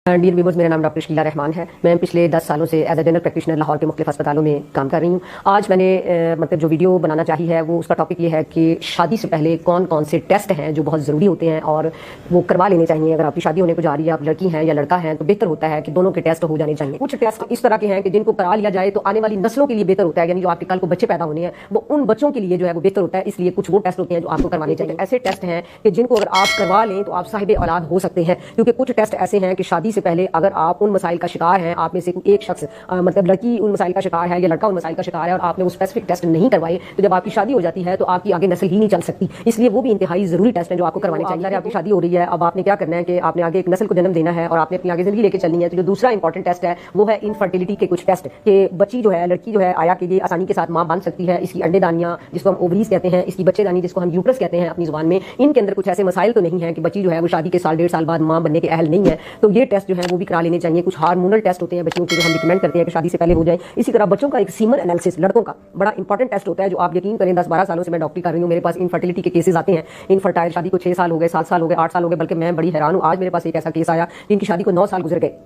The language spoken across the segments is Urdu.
ڈیئر ویورز، میرا نام ڈاکٹر شکیلہ رحمان ہے. میں پچھلے 10 سالوں سے as a general practitioner Lahore کے مختلف اسپتالوں میں کام کر رہی ہوں. آج میں نے جو ویڈیو بنانا چاہی ہے وہ اس کا ٹاپک یہ ہے کہ شادی سے پہلے کون کون سے ٹیسٹ ہیں جو بہت ضروری ہوتے ہیں اور وہ کروا لینے چاہیے. اگر آپ کی شادی ہونے کو جا رہی ہے، آپ لڑکی ہیں یا لڑکا ہیں، تو بہتر ہوتا ہے کہ دونوں کے ٹیسٹ ہو جانے چاہیے. کچھ ٹیسٹ اس طرح کے ہیں کہ جن کو کرا لیا جائے تو آنے والی نسلوں کے لیے بہتر ہوتا ہے، یعنی جو آپ کے کل کو بچے پیدا ہونے ہیں وہ ان بچوں کے لیے جو ہے وہ بہتر ہوتا ہے. اس لیے کچھ وہ ٹیسٹ ہوتے ہیں جو آپ کو کروانے چاہیے. ایسے ٹیسٹ ہیں کہ جن کو اگر آپ کروا لیں تو آپ صاحب اولاد ہو سکتے ہیں، کیونکہ کچھ ٹیسٹ ایسے ہیں کہ شادی سے پہلے اگر آپ ان مسائل کا شکار ہیں، آپ میں سے کوئی ایک شخص لڑکی ان مسائل کا شکار ہے یا لڑکا ان مسائل کا شکار ہے اور آپ نے وہ اسپیسیفک ٹیسٹ نہیں کروائے، تو جب آپ کی شادی ہو جاتی ہے تو آپ کی آگے نسل ہی نہیں چل سکتی. اس لیے وہ بھی انتہائی ضروری ٹیسٹ ہیں جو آپ کو کروانے چاہیے. آپ کی شادی ہو رہی ہے، اب آپ نے کیا کرنا ہے کہ آپ نے آگے ایک نسل کو جنم دینا ہے اور آپ نے اپنی آگے زندگی لے کے چلنی ہے. تو جو دوسرا انپورٹنٹ ٹیسٹ ہے وہ ہے انفرٹیلٹی کے کچھ ٹیسٹ، کہ بچی جو ہے، لڑکی جو ہے آیا کے لیے آسانی کے ساتھ ماں بن سکتی ہے. اس کی انڈے دانیاں جس کو ہم اووریز کہتے ہیں، اس کی بچے دانی جس کو ہم یوٹرس کہتے ہیں اپنی زبان میں، ان کے اندر کچھ ایسے مسائل تو نہیں ہیں کہ بچی جو ہے وہ شادی کے سال 1.5 سال بعد ماں بننے کے اہل نہیں ہے. تو یہ ٹیسٹ جو ہے وہ بھی کرا لینے چاہیے. کچھ ہارمونل ٹیسٹ ہوتے ہیں بچیوں کے جو ہم ریکمینڈ کرتے ہیں کہ شادی سے پہلے ہو جائیں. اسی طرح بچوں کا ایک سیمن انالیسس، لڑکوں کا بڑا انپورٹنٹ ٹیسٹ ہوتا ہے جو آپ یقین کریں 10-12 سالوں سے میں ڈاکٹری کر رہی ہوں، میرے پاس انفرٹیلٹی کے کیسز آتے ہیں. انفرٹائل شادی کو 6 سال ہو گئے، 7 سال ہو گئے، 8 سال ہو گئے، بلکہ میں بڑی حیران ہوں. آج میرے پاس ایک ایسا کیس آیا جن کی شادی کو 9 سال گزر گئے.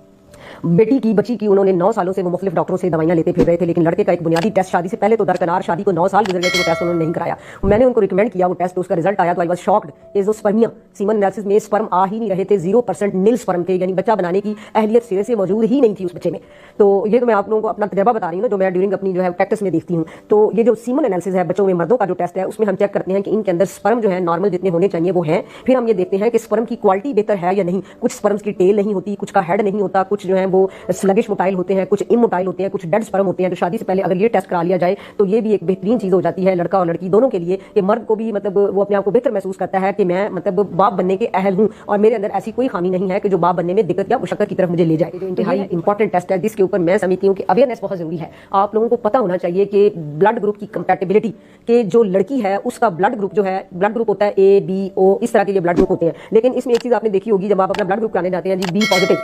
بچی کی انہوں نے 9 سالوں سے وہ مختلف ڈاکٹروں سے دوائیاں لیتے پھر رہے تھے، لیکن لڑکے کا ایک بنیادی ٹیسٹ شادی سے پہلے تو درکنار شادی کو 9 سال گزر گئے تو وہ ٹیسٹ انہوں نے نہیں کرایا. میں نے ان کو ریکمینڈ کیا، وہ ٹیسٹ، اس کا رزلٹ آیا تو آئی واز شاکڈ. جو سپرمیا سیمن انالیسس میں سپرم آ ہی نہیں رہے تھے، 0% نل سپرم تھے، یعنی بچہ بنانے کی اہلیت سرے سے موجود ہی نہیں تھی اس بچے میں. تو یہ تو میں آپ لوگوں کو اپنا تجربہ بتا رہی ہوں نا، جو میں ڈیورنگ اپنی جو ہے پریکٹس میں دیکھتی ہوں. تو یہ جو سیمن انالیسس ہے بچوں میں، مردوں کا جو ٹیسٹ ہے، اس میں ہم چیک کرتے ہیں کہ ان کے اندر سپرم جو ہے نارمل جتنے ہونے چاہیے وہ ہیں. پھر ہم یہ دیکھتے ہیں کہ سپرم کی کوالٹی بہتر ہے یا نہیں. کچھ سپرمز کی ٹیل نہیں ہوتی، کچھ کا ہیڈ نہیں ہوتا، کچھ جو ہے وہ سلگش موٹائل ہوتے ہیں، کچھ اموٹائل ہوتے ہیں، کچھ ڈیڈ سپرم ہوتے ہیں. تو شادی سے پہلے اگر یہ ٹیسٹ کرا لیا جائے تو یہ بھی ایک بہترین چیز ہو جاتی ہے لڑکا اور لڑکی دونوں کے لیے. کہ مرد کو بھی وہ اپنے آپ کو بہتر محسوس کرتا ہے کہ میں باپ بننے کے اہل ہوں اور میرے اندر ایسی کوئی خامی نہیں ہے کہ جو باپ بننے میں دقت یا مشقت کی طرف مجھے لے جائے. جو انتہائی انپورٹنٹ ٹیسٹ ہے جس کے اوپر میں سمجھتی ہوں کہ اویئرنیس بہت ضروری ہے. آپ لوگوں کو پتہ ہونا چاہیے کہ بلڈ گروپ کی کمپیٹیبلٹی، کہ جو لڑکی ہے اس کا بلڈ گروپ جو ہے، بلڈ گروپ ہوتا ہے A B O، اس طرح کے یہ بلڈ گروپ ہوتے ہیں. لیکن اس میں ایک چیز آپ نے دیکھی ہوگی، جب آپ اپنا بلڈ گروپ کرانے جاتے ہیں جی، B positive,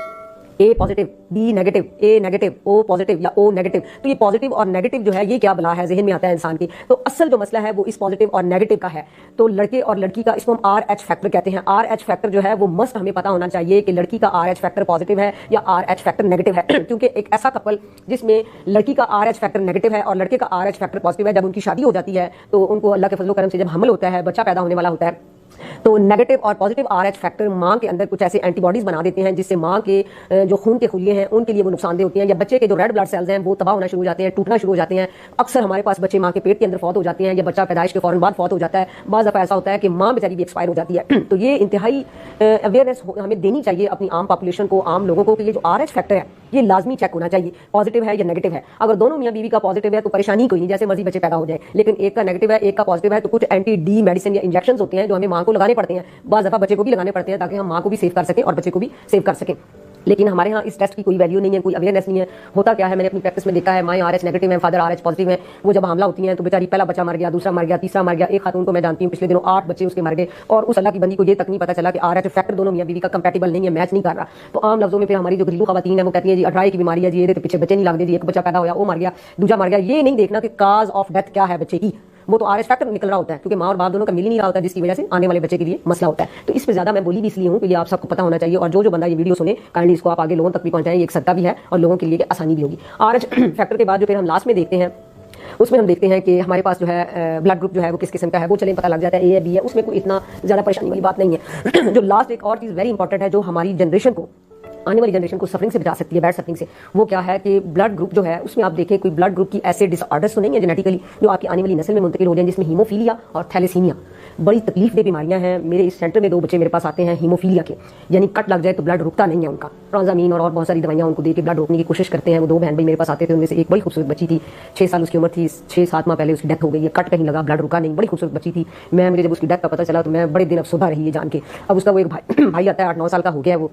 A positive, B negative, A negative, O positive یا O نیگیٹو، تو یہ پازیٹیو اور نیگیٹو جو ہے یہ کیا بلا ہے ذہن میں آتا ہے انسان کے. تو اصل جو مسئلہ ہے وہ اس پازیٹیو اور نیگیٹو کا ہے. تو لڑکے اور لڑکی کا اس کو ہم RH فیکٹر کہتے ہیں. RH فیکٹر جو ہے وہ مسٹ ہمیں پتا ہونا چاہیے کہ لڑکی کا RH فیکٹر پازیٹیو ہے یا RH فیکٹر نیگیٹو ہے. کیونکہ ایک ایسا کپل جس میں لڑکی کا RH فیکٹر نیگیٹو ہے اور لڑکے کا RH فیکٹر پازیٹیو ہے، جب ان کی شادی ہو جاتی ہے تو ان کو اللہ کے فضل و کرم سے جب حمل ہوتا ہے، بچہ پیدا ہونے والا ہوتا ہے، تو نیگیٹو اور پازیٹیو RH فیکٹر ماں کے اندر کچھ ایسے اینٹی باڈیز بنا دیتے ہیں جس سے ماں کے جو خون کے خلیے ہیں ان کے لیے وہ نقصان دہ ہوتی ہیں، یا بچے کے جو ریڈ بلڈ سیلز ہیں وہ تباہ ہونا شروع ہو جاتے ہیں، ٹوٹنا شروع ہو جاتے ہیں. اکثر ہمارے پاس بچے ماں کے پیٹ کے اندر فوت ہو جاتے ہیں یا بچہ پیدائش کے فوراً بعد فوت ہو جاتا ہے. بعض دفعہ ایسا ہوتا ہے کہ ماں بیچاری بھی ایکسپائر ہو جاتی ہے. تو یہ انتہائی اویئرنیس ہمیں دینی چاہیے اپنی عام پاپولیشن کو، عام لوگوں کو، کہ یہ جو RH فیکٹر ہے یہ لازمی چیک ہونا چاہیے، پازیٹیو ہے یا نیگیٹو ہے. اگر دونوں میاں بیوی کا پازیٹیو ہے تو پریشانی کوئی نہیں، جیسے مرضی بچے پیدا ہو جائیں. لیکن ایک کا نیگیٹو ہے، ایک کا پازیٹیو ہے، تو کچھ اینٹی ڈی میڈیسن یا انجیکشنز ہوتے ہیں جو ہمیں ماں کو لگانے پڑتے ہیں. بعض دفعہ بچے کو بھی لگانے پڑتے ہیں تاکہ ہم ماں کو بھی سیو کر سکیں اور بچے کو بھی سیو کر سکیں. لیکن ہمارے ہاں اس ٹیسٹ کی کوئی ویلیو نہیں ہے، کوئی اویئرنیس نہیں ہے. ہوتا کیا ہے، میں نے اپنی پریکٹس میں دیکھا ہے، مائیں RH نیگیٹو ہیں، فادر RH پازیٹیو ہیں. وہ جب حاملہ ہوتی ہیں تو بیچاری پہلا بچہ مر گیا، دوسرا مر گیا، تیسرا مر گیا. ایک خاتون کو میں جانتی ہوں پچھلے دنوں 8 بچے اس کے مر گئے اور اس اللہ کی بندی کو یہ تک نہیں پتا چلا کہ RH فیکٹر دونوں میاں بیوی کا کمپیٹیبل نہیں ہے، میچ نہیں کر رہا. تو عام لفظوں میں پھر ہماری جو گھریلو خواتین ہیں وہ کہتی ہیں جی 18 کی بیماری ہے جی، یہ تو پیچھے بچے نہیں لگتے جی، ایک بچہ پیدا ہوا وہ مر گیا، دوسرا مر گیا. یہ نہیں دیکھنا کہ کاز آف ڈیتھ کیا ہے بچے کی، وہ تو RH فیکٹر نکل رہا ہوتا ہے کیونکہ ماں اور باپ دونوں کا مل ہی نہیں رہا ہوتا ہے، جس کی وجہ سے آنے والے بچے کے لیے مسئلہ ہوتا ہے. تو اس پہ زیادہ میں بولی بھی اس لیے ہوں کہ یہ آپ سب کو پتہ ہونا چاہیے، اور جو بندہ یہ ویڈیو سنے کائنڈلی اس کو آپ آگے لوگوں تک بھی پہنچائیں. یہ ایک صدقہ بھی ہے اور لوگوں کے لیے آسانی بھی ہوگی. RH فیکٹر کے بعد جو پھر ہم لاسٹ میں دیکھتے ہیں اس میں ہم دیکھتے ہیں کہ ہمارے پاس جو ہے بلڈ گروپ جو ہے وہ کس قسم کا ہے، وہ چلیں پتہ لگ جاتا ہے A ہے B ہے. اس میں کوئی اتنا زیادہ پریشانی والی بات نہیں ہے. جو لاسٹ ایک اور چیز ویری انپورٹنٹ ہے جو ہماری جنریشن کو، آنے والی جنریشن کو سفرنگ سے بچا سکتی ہے، بیڈ سفرنگ سے، وہ کیا ہے کہ بلڈ گروپ جو ہے اس میں آپ دیکھیں کوئی بلڈ گروپ کی ایسے ڈس آرڈرز تو نہیں ہے جینیٹیکلی جو آپ کی آنے والی نسل میں منتقل ہو جائیں، جس میں ہیموفیلیا اور تھیلیسیمیا بڑی تکلیف دہ بیماریاں ہیں. میرے اس سینٹر میں 2 بچے میرے پاس آتے ہیں ہیموفیلیا کے، یعنی کٹ لگ جائے تو بلڈ رکتا نہیں ہے ان کا. ٹرانزامین اور بہت ساری دوائیاں ان کو دے کے بلڈ روکنے کی کوشش کرتے ہیں. وہ 2 بہن بھائی میرے پاس آتے تھے، ان میں سے ایک بڑی خوبصورت بچی تھی، 6 سال اس کی عمر تھی، 6-7 ماہ پہلے اس کی ڈیتھ ہو گئی ہے. کٹ کہیں لگا، بلڈ رکا نہیں، بڑی خوبصورت بچی تھی. مجھے جب اس کی ڈیتھ کا پتہ چلا تو میں بڑے دن افسردہ رہی ہے جان کے. اب اس کا وہ ایک بھائی آتا ہے 8-9 سال کا ہو گیا ہے. وہ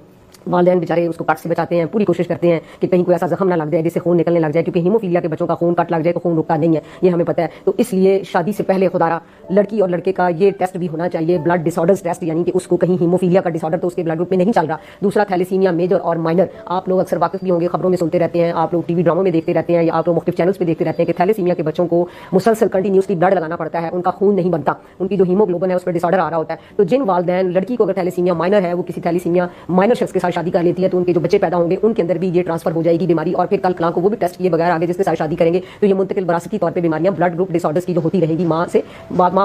والدین بیچارے اس کو کٹ سے بچاتے ہیں، پوری کوشش کرتے ہیں کہ کہیں کوئی ایسا زخم نہ لگ جائے جس سے خون نکلنے لگ جائے، کیونکہ ہیموفیلیا کے بچوں کا خون کٹ لگ جائے تو خون رکتا نہیں ہے، یہ ہمیں پتہ ہے. تو اس لیے شادی سے پہلے خدا لڑکی اور لڑکے کا یہ ٹیسٹ بھی ہونا چاہیے، بلڈ ڈس آرڈرز ٹیسٹ، یعنی کہ اس کو کہیں ہیموفیلیا کا ڈس آرڈر تو اس کے بلڈ گروپ میں نہیں چل رہا. دوسرا تھیلیسیمیا میجر اور مائنر، آپ لوگ اکثر واقف بھی ہوں گے، خبروں میں سنتے رہتے ہیں، آپ لوگ ٹی وی ڈراموں میں دیکھتے رہتے ہیں یا آپ لوگ مختلف چینلز پہ دیکھتے رہتے ہیں کہ تھیلیسیمیا کے بچوں کو مسلسل کنٹینیوسلی بلڈ لگانا پڑتا ہے، ان کا خون نہیں بنتا، ان کی جو ہیموگلوبن ہے اس پہ ڈس آرڈر آ رہا ہوتا ہے. تو جن والدین لڑکی کو اگر تھیلیسیمیا مائنر ہے وہ کسی تھیلیسیمیا مائنر شخص کے ساتھ شادی کر لیتی ہے تو ان کے جو بچے پیدا ہوں گے ان کے اندر بھی یہ ٹرانسفر ہو جائے گی بیماری، اور پھر کل کلاں کو وہ بھی ٹیسٹ کیے بغیر آگے جس کے ساتھ شادی کریں گے تو یہ منتقل وراثتی طور پہ بیماریاں بلڈ گروپ ڈس آرڈرز کی جو ہوتی رہے گی ماں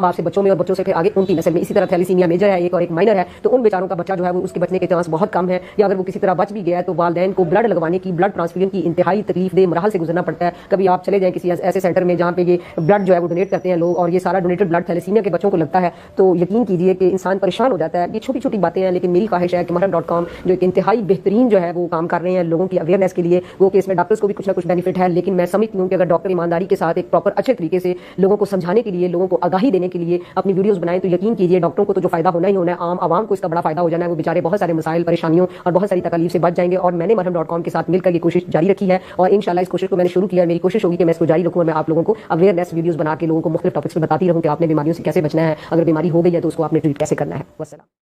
باپ سے بچوں میں اور بچوں سے پھر آگے ان کی نسل میں. اسی طرح تھیلیسیمیا میجر ہے ایک اور ایک مائنر ہے، تو ان بیچاروں کا بچہ جو ہے وہ اس کے بچنے کے چانس بہت کم ہے، یا اگر وہ کسی طرح بچ بھی گیا ہے تو والدین کو بلڈ لگوانے کی، بلڈ ٹرانسفیوژن کی انتہائی تکلیف دہ مراحل سے گزرنا پڑتا ہے. کبھی آپ چلے جائیں کسی ایسے سینٹر میں جہاں پہ یہ بلڈ جو ہے وہ ڈونیٹ کرتے ہیں لوگ، اور یہ سارا ڈونیٹڈ بلڈ تھیلیسیمیا کے بچوں کو لگتا ہے تو یقین کیجئے کہ انسان پریشان ہو جاتا ہے. یہ چھوٹی چھوٹی باتیں ہیں، لیکن میری خواہش ہے کہ محرم.com جو ایک انتہائی بہترین جو ہے وہ کام کر رہے ہیں لوگوں کی اویئرنیس کے لیے، وہ کہ اس میں ڈاکٹرز کو بھی کچھ نہ کچھ بینیفٹ ہے، لیکن میں سمجھتی ہوں کہ اگر ڈاکٹر ایمانداری کے ساتھ ایک پراپر اچھے طریقے سے لوگوں کو سمجھانے کے لیے، لوگوں کو آگاہی دینے کے لیے اپنی ویڈیوز بنائیں تو یقین کیجئے ڈاکٹروں کو تو جو فائدہ ہونا ہی ہونا ہے، عام عوام کو اس کا بڑا فائدہ ہو جانا ہے. وہ بیچارے بہت سارے مسائل، پریشانیوں اور بہت ساری تکالیف سے بچ جائیں گے. اور میں نے محرم.com کے ساتھ مل کر یہ کوشش جاری رکھی ہے، اور انشاءاللہ اس کوشش کو میں نے شروع کیا ہے. میری کوشش ہوگی کہ میں اس کو جاری رکھوں اور میں آپ لوگوں کو اویئرنیس ویڈیوز بنا کے لوگوں کو مختلف ٹاپکس پہ بتاتی رہوں کہ آپ نے بیماریوں سے کیسے بچنا ہے، اگر بیماری ہو گئی ہے تو اس کو آپ نے ٹریٹ کیسے کرنا ہے. والسلام.